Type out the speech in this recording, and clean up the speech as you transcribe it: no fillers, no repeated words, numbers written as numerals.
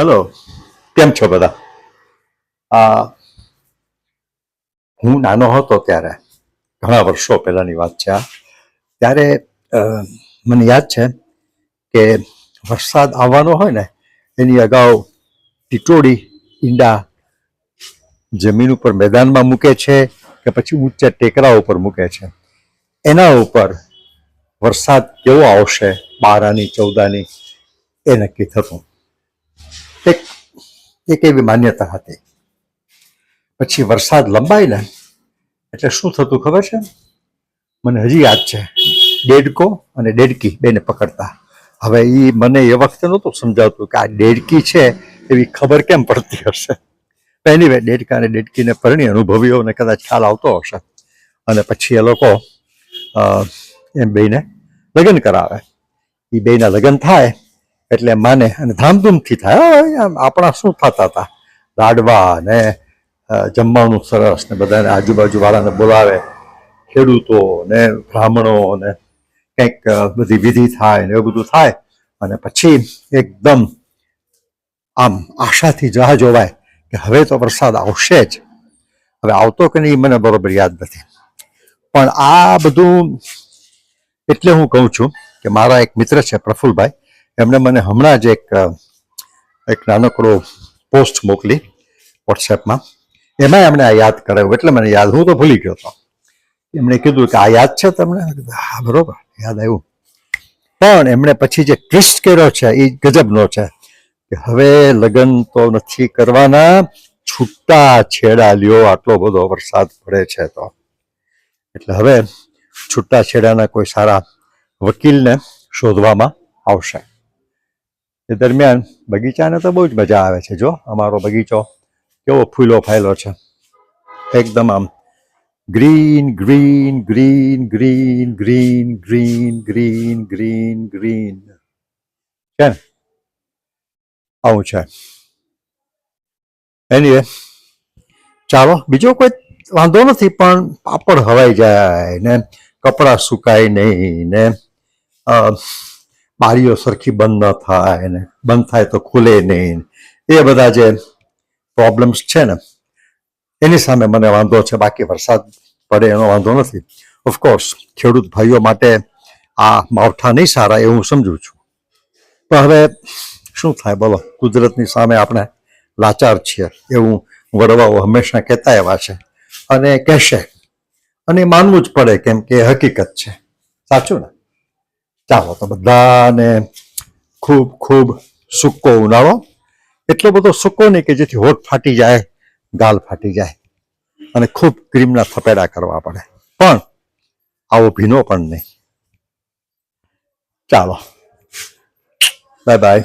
Hello, કેમ છો બધા? આ હું નાનો હતો ત્યારે, ઘણા વર્ષો પહેલાની વાત છે આ, ત્યારે અ, મને યાદ છે કે વરસાદ આવવાનો હોય ને એની અગાઉ ટીટોડી ઈંડા જમીન ઉપર મેદાનમાં મૂકે છે કે પછી ઊંચા ટેકરા ઉપર મૂકે છે. એના ઉપર વરસાદ કેવો આવશે, 12 આની 14 આની, એ નક્કી થતું. એક એક એવી માન્યતા હતી. પછી વરસાદ લંબાય ને એટલે શું થતું ખબર છે? મને હજી યાદ છે, ડેડકો અને ડેડકી બેને પકડતા. હવે એ મને એ વખતે નહોતું સમજાવતું કે આ ડેડકી છે એવી ખબર કેમ પડતી હશે. પહેલી વાર ડેડકા અને ડેડકીને પરણી અનુભવીઓને કદાચ ખ્યાલ આવતો હશે. અને પછી એ લોકો એમ બેને લગ્ન કરાવે. એ બેના લગ્ન થાય એટલે માને અને ધામધૂમથી થાય. આપણા શું થતા હતા, લાડવા ને જમવાનું સરસ ને બધાને આજુબાજુવાળાને બોલાવે, ખેડૂતો ને બ્રાહ્મણો ને કંઈક બધી વિધિ થાય ને એવું બધું થાય. અને પછી એકદમ આમ આશાથી રાહ જોવાય કે હવે તો વરસાદ આવશે જ. હવે આવતો કે નહીં મને બરોબર યાદ નથી, પણ આ બધું એટલે હું કહું છું કે મારા એક મિત્ર છે પ્રફુલભાઈ, એમણે મને હમણાં જ એક નાનકડો પોસ્ટ મોકલી વોટ્સએપમાં. એમાં એમણે આ યાદ કરાવ્યું એટલે મને યાદ, હું તો ભૂલી ગયો હતો. એમણે કીધું કે આ યાદ છે તમને? હા બરોબર, યાદ આવ્યું. પણ એમણે પછી જે ટ્વિસ્ટ કર્યો છે એ ગજબનો છે કે હવે લગ્ન તો નથી કરવાના, છૂટા છેડા લ્યો, આટલો બધો વરસાદ પડે છે તો. એટલે હવે છૂટા છેડાના કોઈ સારા વકીલને શોધવામાં આવશે. એ દરમિયાન બગીચાને તો બહુ જ મજા આવે છે. જો અમારો બગીચો કેવો ફૂલો ફાયલો છે, એકદમ આમ green green green green green green green green green છે ને, આવું છે. એનીવે, ચાલો, બીજો કોઈ વાંધો નથી, પણ પાપડ હવાઈ જાય ને, કપડાં સુકાય નહીં ને, બારીઓ સરખી બંધ ન થાય ને, બંધ થાય તો ખુલે નહીં, એ બધા જે પ્રોબ્લેમ્સ છે ને એની સામે મને વાંધો છે. બાકી વરસાદ પડે એનો વાંધો નથી. ઓફકોર્સ ખેડૂત ભાઈઓ માટે આ માવઠા નહીં સારા, એ હું સમજું છું. પણ હવે શું થાય બોલો, કુદરતની સામે આપણે લાચાર છીએ એવું વડવાઓ હંમેશા કહેતા એવા છે અને કહેશે, અને માનવું જ પડે કેમ કે હકીકત છે. સાચું ને? ચાલો તો બધાને ખૂબ ખૂબ સૂકો ઉનાળો. એટલો બધો સૂકો નહીં કે જેથી હોઠ ફાટી જાય, ગાલ ફાટી જાય અને ખૂબ ક્રીમના થપેડા કરવા પડે, પણ આવો ભીનો પણ નહીં. ચાલો, બાય બાય.